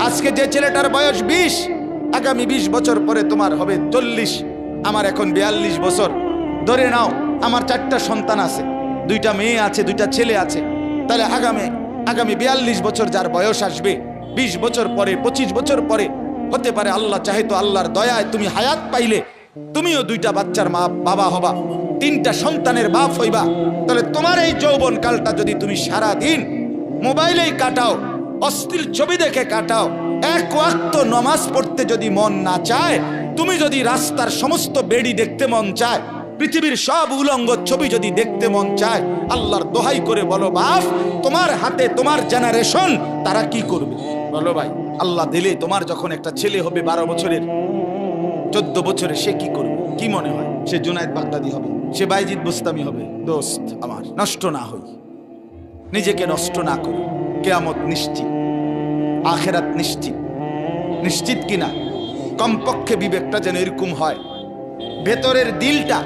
আজকে যে ছেলেটার বয়স 20, আগামী 20 বছর পরে তোমার হবে 40। আমার এখন 42 বছর। ধরে নাও আমার 4টা সন্তান আছে, 2টা মেয়ে আছে, 2টা ছেলে আছে। তাহলে আগামী 42 বছর যার বয়স আসবে, 20 বছর পরে, 25 বছর পরে হতে পারে, আল্লাহ চাহে তো আল্লাহর দয়ায় তুমি হায়াত পাইলে তুমিও 2টা বাচ্চার বাবা হবা, 3টা সন্তানের বাপ হইবা। তাহলে তোমার এই যৌবন কালটা যদি তুমি সারা দিন মোবাইলেই কাটাও, অশ্লীল ছবি দেখে কাটাও, এক ওয়াক্ত নামাজ পড়তে যদি মন না চায়, তুমি যদি রাস্তার সমস্ত বেড়ি দেখতে মন চায়, পৃথিবীর সব উলঙ্গ ছবি যদি দেখতে মন চায়, আল্লাহর দোহাই করে বলো বাপ, তোমার হাতে তোমার জেনারেশন তারা কি করবে? বলো ভাই, আল্লাহ দিলে তোমার যখন একটা ছেলে হবে 12 বছরের, 14 বছরের, সে কি করবে? কি মনে হয়? সে জুনায়েদ বাগদাদি হবে, সে বাইজিদ বুস্তামি হবে? দোস্ত আমার, নষ্ট না হই, নিজেকে নষ্ট না করি। কিয়ামত নিশ্চিত, আখিরাত নিশ্চিত। নিশ্চিত কিনা? কমপক্ষে বিবেকটা যেন এরকম হয়, ভেতরের দিলটা,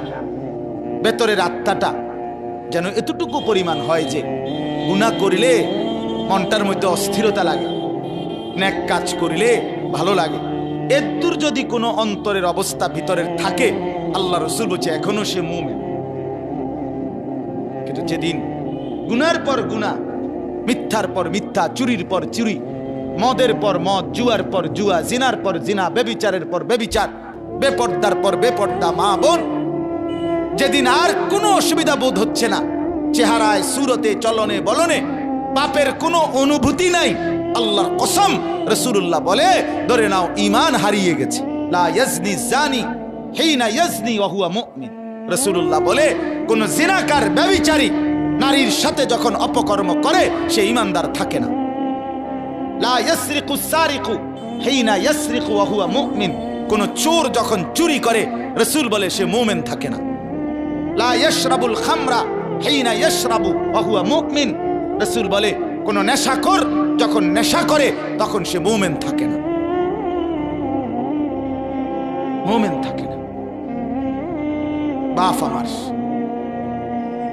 ভেতরের আত্মাটা যেন এতটুকু পরিমাণ হয় যে গুনাহ করিলে মনটার মধ্যে অস্থিরতা লাগে, নেক কাজ করিলে ভালো লাগে। এদুর যদি কোনো অন্তরের অবস্থা ভিতরের থাকে, আল্লাহ রাসূল বলছে এখনো সে মুমিন। কিন্তু যেদিন গুনার পর গুনাহ, মিথ্যার পর মিথ্যা, চুরির পর চুরি, মদের পর মদ, জুয়ার পর জুয়া, জিনার পর জিনা, বেবিচারের পর বেবিচার, বেপর্দার পর বেপর্দা, মা বোন, যেদিন আর কোনো অসুবিধা বোধ হচ্ছে না, চেহারায়, সুরতে, চলনে বলনে পাপের কোনো অনুভূতি নাই, আল্লাহর কসম রাসূলুল্লাহ বলে, ধরে নাও ঈমান হারিয়ে গেছে। লা ইয়াজনি জানি হিনা ইয়াজনি ওয়া হুয়া মুমিন। রাসূলুল্লাহ বলে, কোন জিনাকার, ব্যভিচারী নারীর সাথে যখন অপকর্ম করে সে ঈমানদার থাকে না। লা ইয়াসরিকু সারিকু হিনা ইয়াসরিকু ওয়া হুয়া মুমিন। কোন চোর যখন চুরি করে, রাসূল বলে সে মুমিন থাকে না। লা ইয়াশরাবুল খামরা হিনা ইয়াশরাবু ওয়া হুয়া মুমিন। রাসূল বলে কোন নেশাখোর যখন নেশা করে তখন সে মুমিন থাকে না, মুমিন থাকে না। বাপ আমার,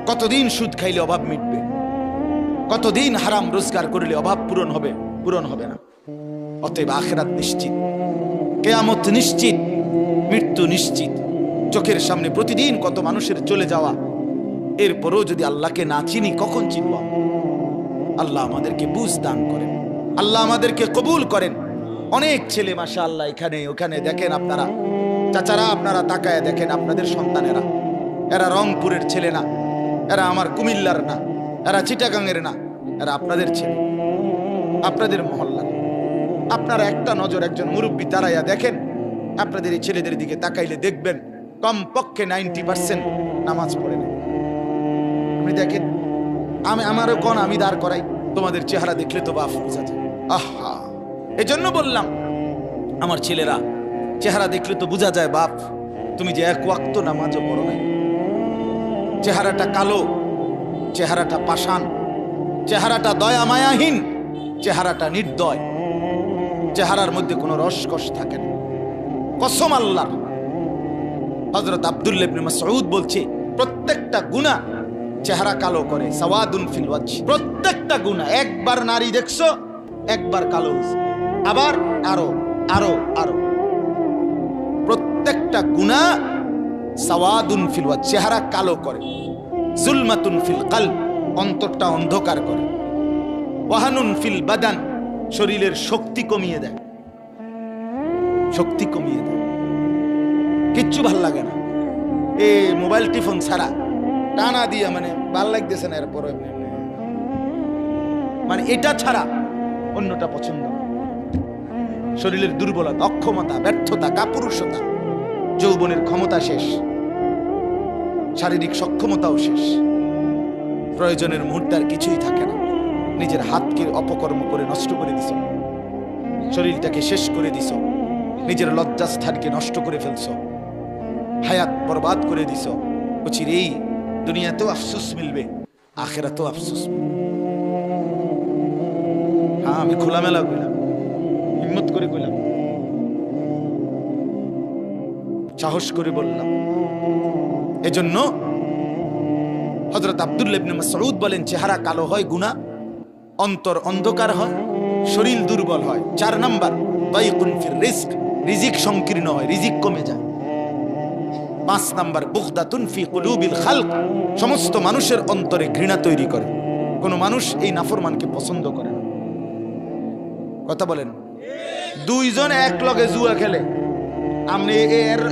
কতদিন সুদ খাইলে অভাব মিটবে? কতদিন হারাম রোজগার করলে অভাব পূরণ হবে? পূরণ হবে না। অতএব আখিরাত নিশ্চিত, কিয়ামত নিশ্চিত, মৃত্যু নিশ্চিত। চোখের সামনে প্রতিদিন কত মানুষের চলে যাওয়া, এরপরও যদি আল্লাহকে না চিনি কখন চিনব? আল্লাহ আমাদেরকে বুঝ দান করেন, আল্লাহ আমাদেরকে কবুল করেন। অনেক ছেলে মাশাআল্লাহ এখানে ওখানে দেখেন আপনারা, চাচারা আপনারা তাকায় দেখেন, আপনাদের সন্তানেরা, এরা রংপুরের ছেলে না, এরা আমার কুমিল্লার না, এরা চিটাগাংয়ের না, এরা আপনাদের ছেলে, আপনাদের মহল্লার। আপনারা একটা নজর একজন মুরব্বী তারাইয়া দেখেন, আপনাদের এই ছেলেদের দিকে তাকাইলে দেখবেন কমপক্ষে 90% নামাজ পড়ে না। আপনি দেখেন, আমারও কোন আমি দাঁড় করাই, তোমাদের চেহারা দেখলে তো বাপ বোঝা যায়। আহা, এজন্য বললাম আমার ছেলেরা, চেহারা দেখলে তো বোঝা যায় বাপ তুমি যে এক ওয়াক্ত নামাজও পড়ো নাই। চেহারাটা কালো, চেহারাটা পাষাণ, চেহারাটা দয়া মায়াহীন, চেহারাটা নির্দয়, চেহারার মধ্যে কোনো রসকস থাকে না। কসম আল্লাহ, হযরত আব্দুল্লাহ ইবনে মাসউদ বলছে, প্রত্যেকটা গুনাহ চেহারা কালো করে, সাওয়াদুন ফিল ওয়াজহ। প্রত্যেকটা গুনাহ, একবার নারী দেখছো, একবার কালো হইছে, আবার আরো আরো আরো, প্রত্যেকটা গুনাহ সাওয়াদুন ফিল ওয়াজহ, চেহারা কালো করে। যুলমাতুন ফিল কলব, অন্তরটা অন্ধকার করে। ওয়াহানুন ফিল বাদান, শরীরের শক্তি কমিয়ে দেয়, শক্তি কমিয়ে দেয়, কিচ্ছু ভাল লাগে না। এ মোবাইল টিফোন ছাড়া টানা দিয়া মানে ভাল লাগতেছে না, এরপর মানে এটা ছাড়া অন্যটা পছন্দ না। শরীরের দুর্বলতা, অক্ষমতা, ব্যর্থতা, কাপুরুষতা, যৌবনের ক্ষমতা শেষ, শারীরিক সক্ষমতাও শেষ, প্রয়োজনের মুহূর্তে আর কিছুই থাকে না। নিজের হাতকে অপকর্ম করে নষ্ট করে দিছ, শরীরটাকে শেষ করে দিছ, নিজের লজ্জাস্থানকে নষ্ট করে ফেলছ, হায়াত বরবাদ করে দিছ। বলছির এই দুনিয়াতেও আফসোস মিলবে, আখিরাতেও আফসোস মিলবে। হ্যাঁ, আমি খোলামেলা কইলাম, হিম্মত করে কইলাম, সাহস করে বললাম। এজন্য হযরত আব্দুল্লাহ ইবনে মাসউদ বলেন, চেহারা কালো হয় গুনাহ, অন্তর অন্ধকার হয়, শরীর দুর্বল হয়। 4 নাম্বার দাইকুন ফির রিজক, রিজিক সংকীর্ণ হয়, রিজিক কমে যায়। 5 নাম্বার বুগদাতুন ফি কুলুবিল খালক, সমস্ত মানুষের অন্তরে ঘৃণা তৈরি করে। কোন মানুষ এই নাফরমানকে পছন্দ করে না। কথা বলেন। 2 জন এক লগে জুয়া খেলে, আপনি এর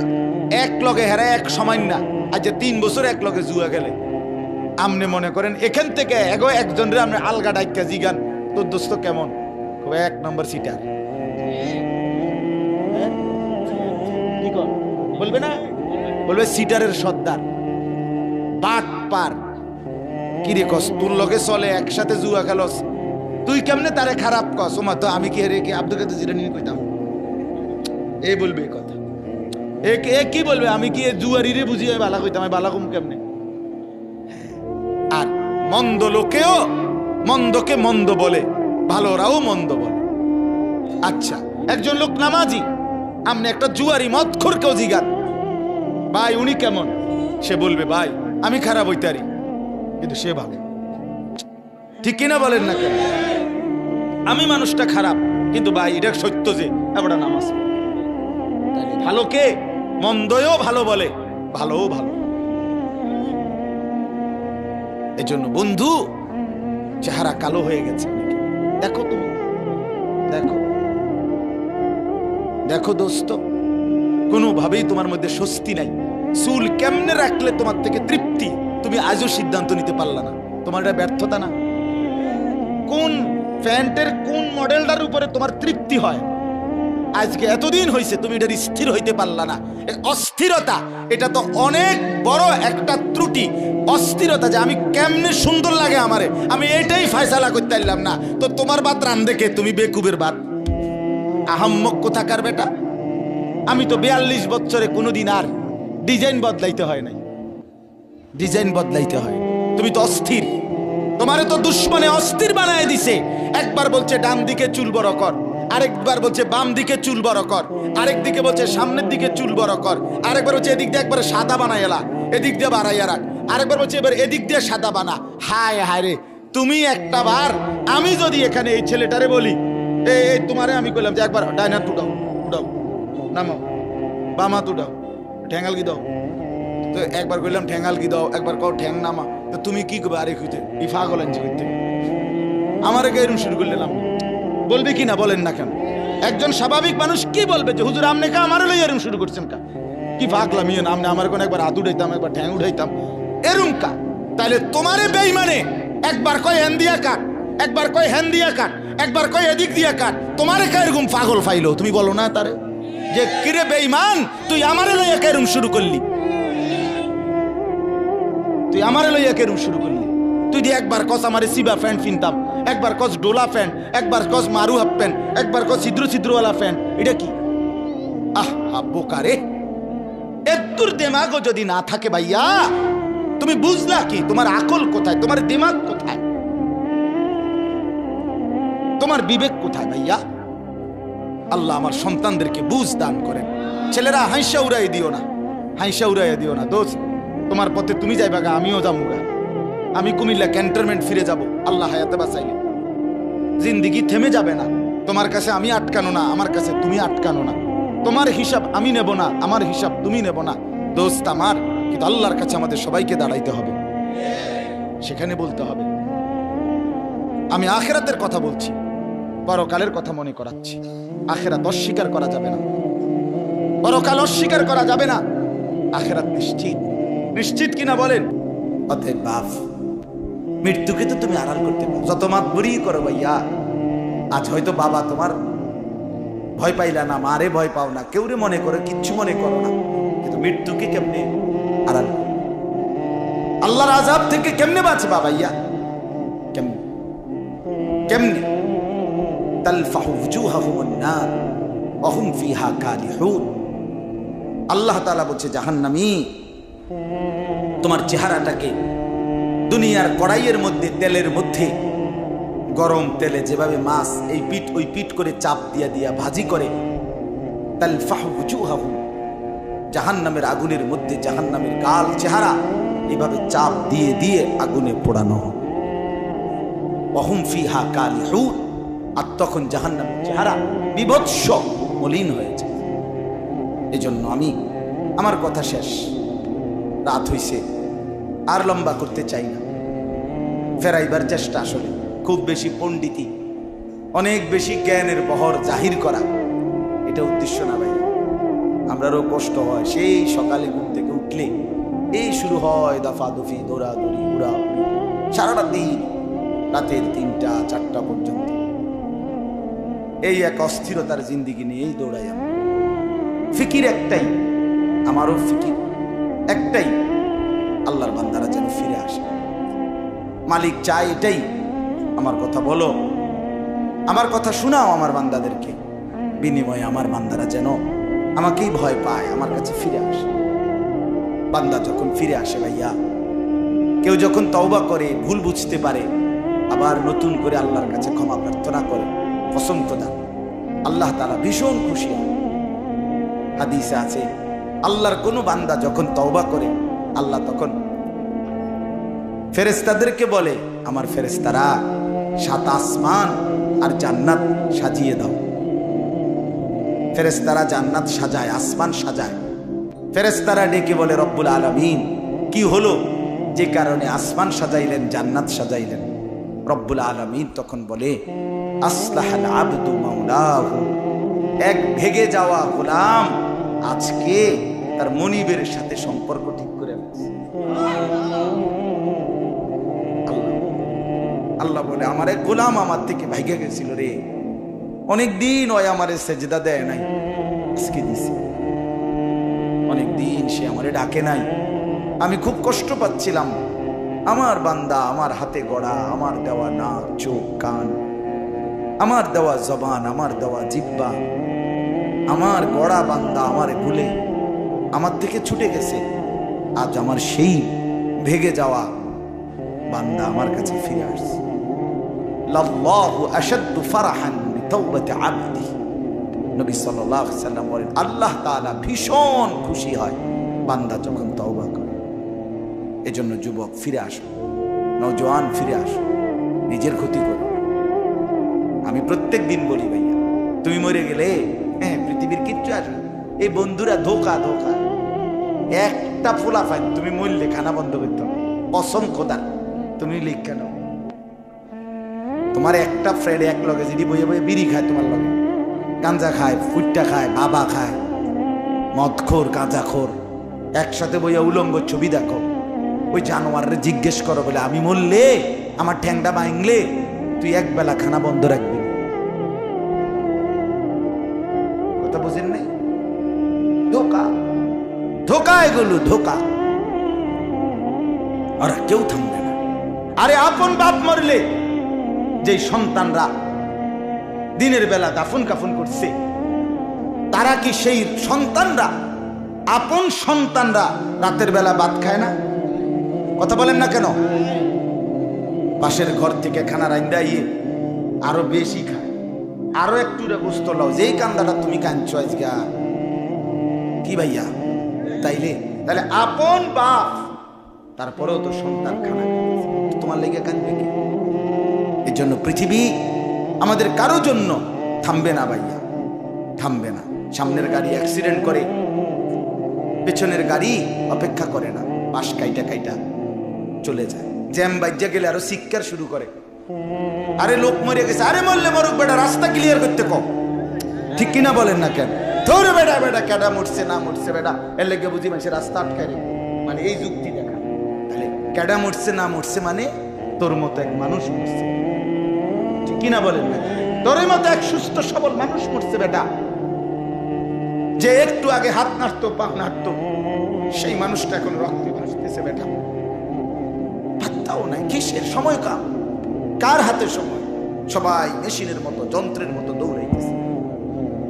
এক লগে হেরা এক সমান না। আজ 3 বছর এক লগে জুয়া খেলে, আপনি মনে করেন এখান থেকে একজনের আপনি আলগা ডাইকা জিগান তোর দোস্ত কেমন, 1 নম্বর সিটার বলবে না, বলবে সিটারের সর্দার, বাট পার। কিরে কস তোর লগে চলে একসাথে জুয়া খেলস, তুই কেমনে তারে খারাপ কস? ওমা তো আমি কি হেরে কি আব্দুল কাদের জিলানী কইতাম? এ বলবে এই কথা। এ কি বলবে? আমি কি জুয়ারিরে বুঝি বালা কইতাম? আমি বালা কম কেমনে? আর মন্দ লোকেও মন্দকে মন্দ বলে, ভালোরাও মন্দ বলে। আচ্ছা, একজন লোক নামাজি, আপনি একটা জুয়ারি মদখোরকেও জিগান ভাই উনি কেমন, সে বলবে ভাই আমি খারাপ হইতারি, কিন্তু সে ভালো। ঠিক কিনা বলেন না কেন? আমি মানুষটা খারাপ, কিন্তু ভাই এটা সত্য যে আমরা নামাজ। ভালোকে মন্দও ভালো বলে, ভালোও ভালো। এজন্য বন্ধু, চেহারা কালো হয়ে গেছে, দেখো তুমি, দেখো দেখো দোস্ত, কোনোভাবেই তোমার মধ্যে স্বস্তি নাই। চুল কেমনে রাখলে তোমার থেকে তৃপ্তি, তুমি আজও সিদ্ধান্ত নিতে পারলা না। তোমার এটা ব্যর্থতা না? কোন প্যান্টের কোন মডেলটার উপরে তোমার তৃপ্তি হয়? আজকে এতদিন হয়েছে তুমি এটা স্থির হইতে পারলা না। অস্থিরতা, এটা তো অনেক বড় একটা ত্রুটি। অস্থিরতা যে আমি কেমনে সুন্দর লাগে আমারে, আমি এটাই ফয়সালা করতে পারলাম না। তো তোমার বাত রান দেখে তুমি বেকুবের বাত, আহাম্মক কোথাকার বেটা। আমি তো 42 বছরে কোনোদিন আর ডিজাইন বদলাইতে হয় নাই, ডিজাইন বদলাইতে হয়। তুমি তো অস্থির, তোমারে তো দুশ্মনে অস্থির বানায় দিছে। একবার বলছে ডান দিকে চুল বড় কর, আরেকবার বলছে বাম দিকে চুল বড় কর, আরেক দিকে বলছে সামনের দিকে চুল বড় কর, আরেকবার বলছে এদিক দিয়ে একবার সাদা বানায় এলা, এদিক দিয়ে বাড়াইয়া রাখ, আরেকবার বলছে এবার এদিক দিয়ে সাদা বানা। হায় হায় রে, তুমি একটা বার, আমি যদি এখানে এই ছেলেটারে বলি এই তোমারে আমি কইলাম যে একবার ডাইনা টুটাও, টুটাও নামাও, বামা টুটাও, ঠ্যাঙ্গাল কি দাও, তো একবার কইলাম ঠ্যাঙ্গাল কি দাও, একবার কও ঠ্যাং নামা, তো তুমি কি করবে? আরে খুঁজতে ই পাগল আনছি করতে, আমার এরকম শুরু করলাম, বলবে কি না বলেন না কেন? একজন স্বাভাবিক মানুষ কি বলবে যে হুজুর আপনি কা আমার লই এরকম শুরু করছেন কা, কি পাগলাম ইয়ে, আপনি আমার কোন একবার হাত উঠাইতাম, একবার ঠ্যাং উঠাইতাম, এরম কা। তাহলে তোমারে বেঈমানে একবার কয় হ্যান দিয়া কাট, একবার কয় হ্যান দিয়া কাট, একবার কয় এদিক দিয়া কাট, তোমারে কা এরকম পাগল ফাইলো? তুমি বলো না তারে যে কিরে বেঈমান তুই আমারে লইয়া কেরম শুরু করলি, তুই আমারে লইয়া কেরম শুরু করলি? তুই দিয়ে একবার কস আমারে সিবা প্যান্ট কিনতাম, একবার কস ডোলা প্যান্ট, একবার কস মারু হাফ প্যান্ট, একবার কস ছিদ্র ছিদ্রওয়ালা প্যান্ট, এটা কি? আহ বোকারে, এত্তুর দেমাগও যদি না থাকে ভাইয়া, তুমি বুঝলা কি? তোমার আকল কোথায়? তোমার দিমাগ কোথায়? তোমার বিবেক কোথায় ভাইয়া? আল্লাহ আমার সন্তানদেরকে বুঝ দান করেন। ছেলেরা হাইসা উড়াই দিও না, হাইসা উড়াই দিও না দোস্ত। তোমার পথে তুমি যাইবা গা, আমিও যাবো গা। আমি কুমিল্লা ক্যান্টনমেন্ট ফিরে যাব, আল্লাহ হায়াতে বাঁচাইলে। জিন্দিগি থেমে যাবে না। তোমার কাছে আমি আটকানো না, আমার কাছে তুমি আটকানো না। তোমার হিসাব আমি নেব না, আমার হিসাব তুমি নেব না দোস্ত আমার। কিন্তু আল্লাহর কাছে আমাদের সবাইকে দাঁড়াইতে হবে, সেখানে বলতে হবে। আমি আখিরাতের কথা বলছি, পরকালের কথা মনে করাচ্ছি। আখিরাত অস্বীকার করা যাবে না, পরকাল অস্বীকার করা যাবে না। আখিরাত নিশ্চিত, নিশ্চিত কিনা বলেন? অতএব বাপ, মৃত্যুকে তো তুমি আড়াল করতে পারো, যত মাতবরি করো ভাইয়া। আজ হয়তো বাবা তোমার ভয় পাইলা না, মারে ভয় পাও না, কেউরে মনে করো, কিচ্ছু মনে করো না, কিন্তু মৃত্যুকে কেমনে আড়াল, আল্লাহর আযাব থেকে কেমনে বাঁচবা ভাইয়া? কেমনে কেমনে? তালফাহু ওয়ুজুহাহুমুন নার ওয়া হুম ফিহা কালিহুন। আল্লাহ তাআলা বলছে জাহান্নামী, তোমার চেহারাটাকে দুনিয়ার কড়াইয়ের মধ্যে, তেলের মধ্যে, গরম তেলে যেভাবে মাছ এই পিঠ ওই পিঠ করে চাপ দিয়া দিয়া ভাজি করে, তালফাহু ওয়ুজুহাহুম, জাহান্নামের আগুনের মধ্যে জাহান্নামের গাল চেহারা এভাবে চাপ দিয়ে দিয়ে আগুনে পোড়ানো হয়। ওয়া হুম ফিহা কালিহুন, আর তখন জাহান্নামের চেহারা বিভৎস মলিন হয়েছে। এজন্য আমি আমার কথা শেষ, রাত হইছে, আর লম্বা করতে চাই না। ফেরাইবার চেষ্টা আসলে খুব বেশি পণ্ডিতি, অনেক বেশি জ্ঞানের বহর জাহির করা, এটা উদ্দেশ্য না ভাই। আমরারও কষ্ট হয়, সেই সকালে ঘুম থেকে উঠলে এই শুরু হয় দফাদফি, দৌড়াদৌড়ি, উড়াউড়ি, সারাটা দিন, রাতের 3টা 4টা পর্যন্ত এই এক অস্থিরতার জিন্দিগি নিয়েই দৌড়াই আমি। ফিকির একটাই, আমারও ফিকির একটাই, আল্লাহর বান্দারা যেন ফিরে আসে। মালিক চায় এটাই, আমার কথা বলো, আমার কথা শোনাও আমার বান্দাদেরকে, বিনিময়ে আমার বান্দারা যেন আমাকেই ভয় পায়, আমার কাছে ফিরে আসে। বান্দা যখন ফিরে আসে ভাইয়া, কেউ যখন তওবা করে, ভুল বুঝতে পারে, আবার নতুন করে আল্লাহর কাছে ক্ষমা প্রার্থনা করে, কসম খোদা আল্লাহ তাআলা ভীষণ খুশি হয়। হাদিসে আছে, আল্লাহর কোনো বান্দা যখন তওবা করে, আল্লাহ তখন ফেরেশতাদেরকে বলে, আমার ফেরেশতারা 7 আসমান আর জান্নাত সাজিয়ে দাও। ফেরেশতারা জান্নাত সাজায়, আসমান সাজায়। ফেরেশতারা ডেকে বলে, রব্বুল আলামিন কি হলো যে কারণে আসমান সাজাইলেন, জান্নাত সাজাইলেন? রব্বুল আলামিন তখন বলে, আসলাহাল আবদু মাওলাহু, এক ভেগে যাওয়া গোলাম আজকে তার মনিবের সাথে সম্পর্ক ঠিক করে ফেলেছে। আল্লাহ বলে, আমার এক গোলাম আমার থেকে ভাইগে গেছিল রে, অনেকদিন ওই আমারে সেজদা দেয় নাই, আজকে দিছে। অনেকদিন সে আমারে ডাকে নাই, আমি খুব কষ্ট পাচ্ছিলাম। আমার বান্দা আমার হাতে গড়া, আমার দেওয়া নাক, চোখ, কান, আমার দেওয়া জবান, আমার দেওয়া জিহ্বা, আমার গড়া বান্দা আমারে ভুলে আমার থেকে ছুটে গেছে। আজ আমার সেই ভেগে যাওয়া বান্দা আমার কাছে ফিরে আসছে। লাল্লাহু আশাদ্দু ফারাহান বিতাওবাতি আবদি, নবী সাল্লাল্লাহু আলাইহি সাল্লাম বলেন, আল্লাহ তাআলা ভীষণ খুশি হয় বান্দা যখন তওবা করে। এজন্য যুবক ফিরে আসো, নওজোয়ান ফিরে আসো, নিজের ক্ষতি করো। আমি প্রত্যেক দিন বলি ভাইয়া, তুমি মরে গেলে পৃথিবীর কিচ্ছু আসবে, এই বন্ধুরা ধোকা ধোকা। একটা ফোলা ফাইন, তুমি মরলে খানা বন্ধ করতে হবে, কসম খোদা। তুমি লিখ কেন, তোমার একটা ফ্রেন্ড এক লগে যদি বইয়ে বইয়ে বিড়ি খায়, তোমার লগে গাঁজা খায়, ফুটটা খায়, বাবা খায়, মদখোর, গাঁজাখোর, একসাথে বইয়া উলঙ্গ ছবি দেখো, ওই জানোয়ারের জিজ্ঞেস করো বলে, আমি মরলে আমার ঠ্যাংটা ভাঙলে তুই একবেলা খানা বন্ধ রাখবি। কথা বুঝেন নাই? ধোকা ধোকা, এগুলো ধোকা। আর কেউ থামবে না। আরে আপন বাপ মরলে যে সন্তানরা দিনের বেলা দাফন কাফন করছে, তারা কি সেই সন্তানরা, আপন সন্তানরা রাতের বেলা ভাত খায় না? কথা বলেন না কেন? পাশের ঘর থেকে খানা রাইন্দাইয়ে আরো বেশি খায়, আরো একটু গোস্ত লাও, যেই কান্দাটা তুমি কাঁদছো আজকে, কি ভাইয়া? তাহলে আপন বাপ, তারপরেও তো সন্তান খানা খাচ্ছে, তোমার লেগে কাঁদবে কি? এর জন্য পৃথিবী আমাদের কারো জন্য থামবে না ভাইয়া, থামবে না। সামনের গাড়ি অ্যাক্সিডেন্ট করে, পেছনের গাড়ি অপেক্ষা করে না, পাশ কাইটা কাইটা চলে যায়। জ্যাম বাইজা গেলে আরো চিৎকার শুরু করে, আরে লোক মরে গেছে, আরে মরলে মরুক বেটা, রাস্তা ক্লিয়ার করতে কম। ঠিক কিনা বলেন না কেন? ধরে বেটা বেটা কেডা মরছে না মরছে বেটা, এর লেগে বুঝি মানুষের রাস্তা আটকায় রে, মানে এই যুক্তি দেখা। তাহলে কেডা মরছে না মরছে মানে তোর মতো এক মানুষ মরছে, ঠিক কিনা বলেন না? তোর মতো এক সুস্থ সবল মানুষ মরছে বেটা, যে একটু আগে হাত নাড়তো, পা নাড়তো, সেই মানুষটা এখন রক্তে ভাসতেছে বেটা। পাত্তাও নাই, কিসের সময়? কার হাতে সময়? সবাই মেশিনের মতো, যন্ত্রের মতো দৌড়াইতেছে।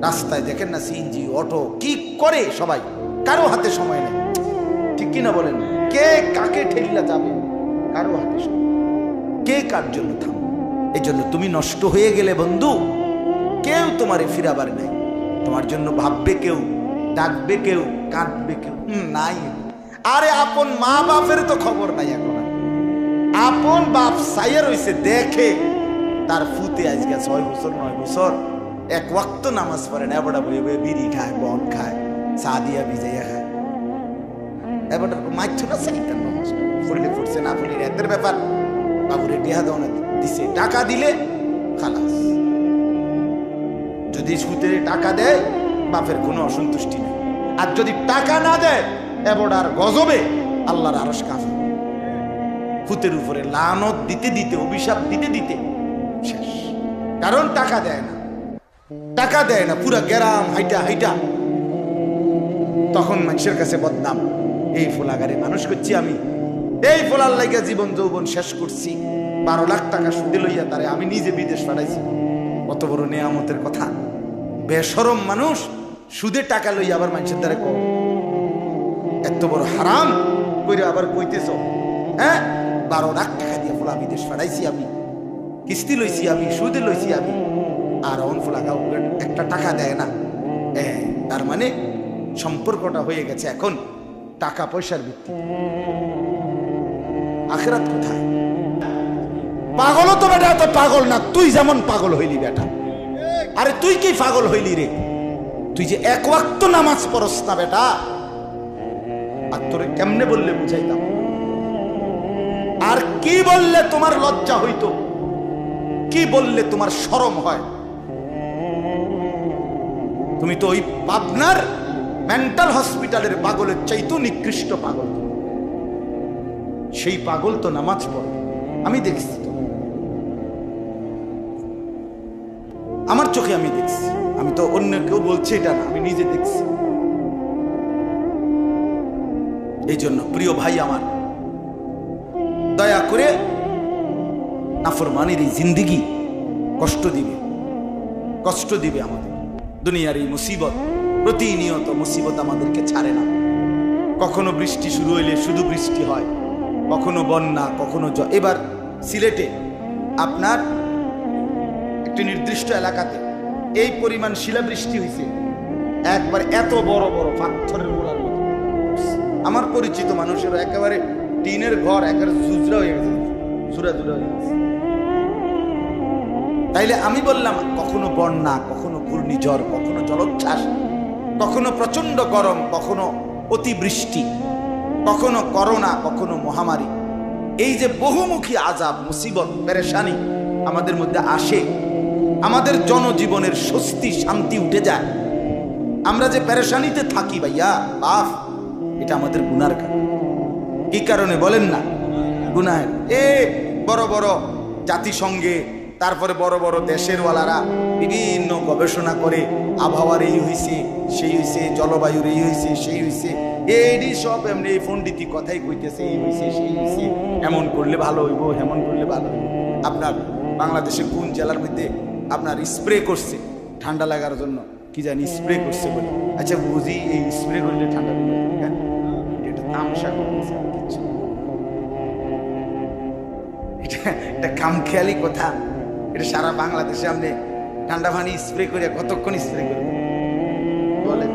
রাস্তায় দেখেন না সিএনজি, অটো, কি করে সবাই, কারো হাতে সময় নেই, ঠিক কিনা বলেন? কে কাকে ঠেলিলা যাবে, কারো হাতে সময়, কে কার জন্য থাম। এই জন্য তুমি নষ্ট হয়ে গেলে বন্ধু, কেউ তোমারে ফিরাবার নাই। তোমার জন্য ভাববে কেউ, ডাকবে কেউ, কাঁদবে কেউ নাই। আরে আপন মা বাপের তো খবর নাই এখন। আপন বাপ সাইয়া রইছে, দেখে তার ফুতে আজকে 6 বছর 9 বছর এক ওয়াক্ত নামাজ পড়ে না, এবারটা বয়ে বয়ে বিড়ি খায়, বন খায়, চা দিয়া ভিজাইয়া খায়। এবারটা মাইছো না সাইকেল নামাজ পড়লে পড়ছে, না পড়লে এদের ব্যাপার। বাবুরে টিহা দোনা দিছে, টাকা দিলে খালাস। যদি সুদে টাকা দেয় বাপের কোনো অসন্তুষ্টি নেই, আর যদি টাকা না দেয় এবারটার গজবে আল্লাহর আরশ কাঁপে। ফুতের উপরে লানত দিতে দিতে, অভিশাপ দিতে দিতে শেষ। কারণ টাকা দেয় না, টাকা দেয় না, পুরা গ্রাম হাইটা হাইটা। তখন মানুষের কাছে বদনাম, এই ফোলাগারে মানুষ করছি আমি, এই ফোলার লাইগা জীবন যৌবন শেষ করছি, 12 লাখ টাকা সুদে লইয়া তারে আমি নিজে বিদেশ পাঠাইছি। কত বড় নেয়ামতের কথা। বেশরম মানুষ সুদে টাকা লইয়া আবার মানুষের দ্বারা কম, এত বড় হারাম কইরা আবার কইতেছ, হ্যাঁ 12 লাখ টাকা দিয়ে ফোলা বিদেশ পাঠাইছি আমি, কিস্তি লইছি আমি, সুদে লইছি আমি, আর অন ফোলা একটা টাকা দেয় না। তার মানে সম্পর্কটা হয়ে গেছে এখন টাকা পয়সার ভিত্তি। আখিরাত কোথায়? পাগলও তো বেটা তো পাগল না, তুই যেমন পাগল হইলি বেটা। আরে তুই কি পাগল হইলি রে? তুই যে এক ওয়াক্ত নামাজ পড়স না বেটা, আর তোরে কেমনে বললে বুঝাইতাম? আর কি বললে তোমার লজ্জা হইতো? কি বললে তোমার শরম হয়? তুমি তো ওই পাবনার মেন্টাল হসপিটালের পাগলের চাইতো নিকৃষ্ট পাগল। সেই পাগল তো নামাজ পড়ে, আমি দেখছি তো, আমার চোখে আমি দেখছি। আমি তো অন্য কেউ বলছে এটা না, আমি নিজে দেখছি। এই জন্য প্রিয় ভাই আমার, দয়া করে নাফরমানির এই জিন্দিগি কষ্ট দিবে, কষ্ট দিবে আমাদের। দুনিয়ার এই মুসিবত, প্রতিনিয়ত মুসিবত আমাদেরকে ছাড়ে না। কখনো বৃষ্টি শুরু হইলে শুধু বৃষ্টি হয়, কখনো বন্যা, কখনো এবার সিলেটে আপনার একটি নির্দিষ্ট এলাকাতে এই পরিমাণ শিলাবৃষ্টি হয়েছে, একবার এত বড় বড় পাথরের গোলার মতো। আমার পরিচিত মানুষের একেবারে টিনের ঘর একেবারে জুজরা হয়ে গেছে, জুরা জুরা হয়ে গেছে। তাইলে আমি বললাম, কখনো বন্যা, কখনো ঘূর্ণিঝড়, কখনো জলোচ্ছ্বাস, কখনো প্রচন্ড গরম, কখনো অতিবৃষ্টি, কখনো করোনা, কখনো মহামারী। এই যে বহুমুখী আযাব, মুসিবত, পেরেশানি আমাদের মধ্যে আসে, আমাদের জনজীবনের স্বস্তি শান্তি উঠে যায়। আমরা যে পেরেশানিতে থাকি ভাইয়া বাপ, এটা আমাদের গুনার কারণ। কি কারণে বলেন না? গুনাহের। বড় বড় জাতিসংঘে, তারপরে বড় বড় দেশের ওয়ালারা বিভিন্ন গবেষণা করে, আবহাওয়ার এই হইছে, সেই হইছে, জলবায়ুর এই হইছে, সেই হইছে, এই সব এমনি এই পণ্ডিতি কথাই কইতেছে, এই হইছে, সেই হইছে, এমন করলে ভালো হইব, হেমন করলে ভালো হইব। আপনার বাংলাদেশে কোন জেলার মধ্যে আপনার স্প্রে করছে ঠান্ডা লাগার জন্য, কি জানি স্প্রে করছে বলে। আচ্ছা বুঝি এই স্প্রে করলে ঠান্ডা লাগবে, এটা তামসা করতেছে, কিছু এটা খামখেয়ালি কথা। এটা সারা বাংলাদেশে আপনি ঠান্ডা পানি স্প্রে করে কতক্ষণ স্প্রে করবেন বলেন?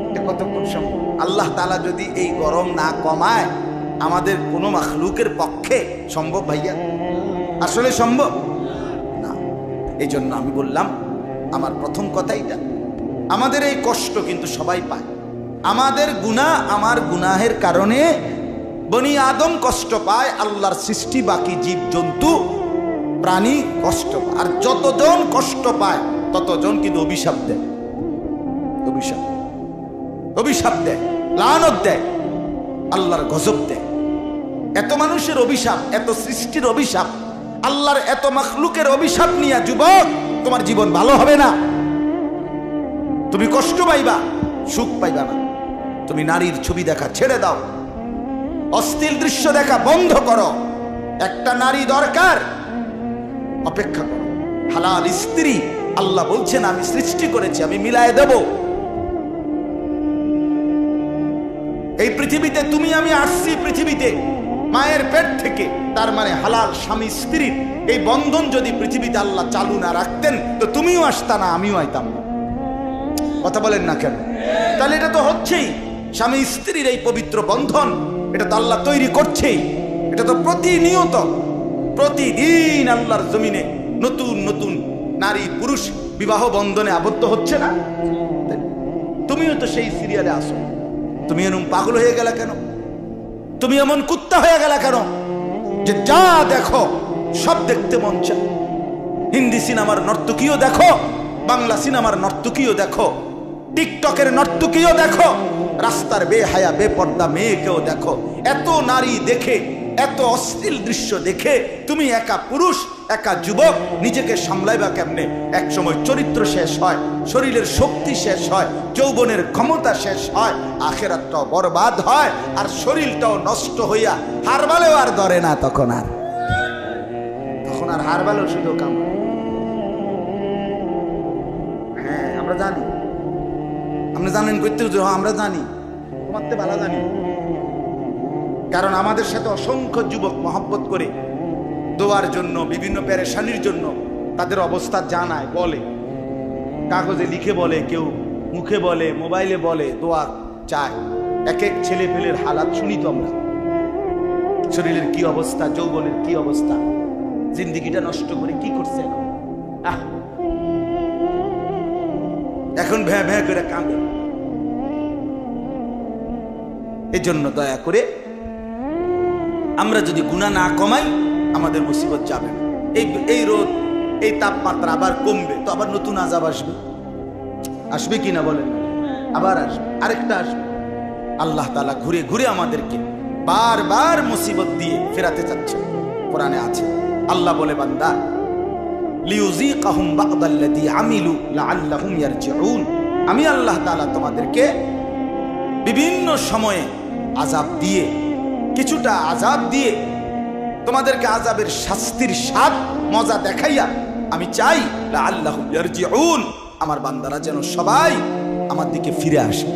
এটা কতক্ষণ সম্ভব? আল্লাহ তাআলা যদি এই গরম না কমায়, আমাদের কোনো মাখলুকের পক্ষে সম্ভব ভাইয়া? আসলে সম্ভব না। এই জন্য আমি বললাম, আমার প্রথম কথা এটা, আমাদের এই কষ্ট কিন্তু সবাই পায়। আমাদের গুনাহ, আমার গুনাহের কারণে বনি আদম কষ্ট পায়, আল্লাহর সৃষ্টি বাকি জীব জন্তু প্রাণী কষ্ট পায়। আর যতজন কষ্ট পায় ততজন কিন্তু অভিশাপ দেয়, অভিশাপ, অভিশাপ দেয়, লানত দেয়, আল্লাহর গজব দেয়। এত মানুষের অভিশাপ, এত সৃষ্টির অভিশাপ, আল্লাহর এত মাখলুকের অভিশাপ নিয়ে যুবক তোমার জীবন ভালো হবে না। তুমি কষ্ট পাইবা, সুখ পাইবা না। তুমি নারীর ছবি দেখা ছেড়ে দাও, অশ্লীল দৃশ্য দেখা বন্ধ করো। একটা নারী দরকার, অপেক্ষা করো। হালাল স্ত্রী আল্লাহ বলছেন আমি সৃষ্টি করেছি, আমি মিলায়ে দেব। এই পৃথিবীতে তুমি আমি আসছি পৃথিবীতে মায়ের পেট থেকে, তার মানে হালাল স্বামী স্ত্রীর এই বন্ধন যদি পৃথিবীতে আল্লাহ চালু না রাখতেন তো তুমিও আসতা না, আমিও আইতাম না। কথা বলেন না কেন? তাহলে এটা তো হচ্ছেই, স্বামী স্ত্রীর এই পবিত্র বন্ধন, এটা তো আল্লাহ তৈরি করছেই। এটা তো প্রতিনিয়ত, প্রতিদিন আল্লাহর জমিনে নতুন নতুন নারী পুরুষ বিবাহ বন্ধনে আবদ্ধ হচ্ছে না? তুমিও তো সেই সিরিয়ালে আসো। তুমি এরকম পাগল হয়ে গেলে কেন? তুমি এমন কুত্তা হয়ে গেলে কেন যে যা দেখো সব দেখতে মন চায়? হিন্দি সিনেমার নর্তকীও দেখো, বাংলা সিনেমার নর্তকীও দেখো, টিকটকের নর্তকীও দেখো, রাস্তার বেহায়া বেপর্দা মেয়েকেও দেখো। এত নারী দেখে, এত অশ্লীল দৃশ্য দেখে তুমি একা পুরুষ, একা যুবক নিজেকে সামলাইবা কেমনে? এক সময় চরিত্র শেষ হয়, শরীরের শক্তি শেষ হয়, যৌবনের ক্ষমতা শেষ হয়, আখেরাতটাও বরবাদ হয়, আর শরীরটাও নষ্ট হইয়া হারবালেও আর ধরে না। তখন আর হারবালেও শুধু কাম। হ্যাঁ আমরা জানি, আপনি জানেন করতে আমরা জানি, তোমার তো ভালো জানি। কারণ আমাদের সাথে অসংখ্য যুবক মহব্বত করে দোয়ার জন্য, বিভিন্ন পেরেশানির জন্য তাদের অবস্থা জানায়, বলে, কাগজে লিখে বলে, কেউ মুখে বলে, মোবাইলে বলে, দোয়া চায়। এক এক ছেলে পেলের হালাত শুনি তো আমরা, শরীরের কি অবস্থা, যৌবনের কি অবস্থা, জিন্দিগিটা নষ্ট করে কি করছে এখন ভ্যাঁ ভ্যাঁ করে কাঁদে। এজন্য দয়া করে আমরা যদি গুনাহ না কমাই আমাদের মুসিবত যাবে না। এই রোদ, এই তাপমাত্রা আবার কমবে তো আবার নতুন আযাব আসবে। আসবে কিনা বলেন? আবার আসবে, আরেকটা আসবে। আল্লাহ তাআলা ঘুরে ঘুরে আমাদেরকে বারবার মুসিবত দিয়ে ফেরাতে চাচ্ছে। কোরআনে আছে, আল্লাহ বলে, বান্দা লিউযীকাহুম বা'দাল্লাযী আমিলু লাআল্লাহুম ইয়ারজিউন। আমি আল্লাহ তাআলা তোমাদেরকে বিভিন্ন সময়ে আযাব দিয়ে, কিছুটা আযাব দিয়ে তোমাদেরকে আযাবের শাস্তির স্বাদ মজা দেখাইয়া আমি চাই লাআল্লাহুম ইয়ারজিউন, আমার বান্দারা যেন সবাই আমার দিকে ফিরে আসে।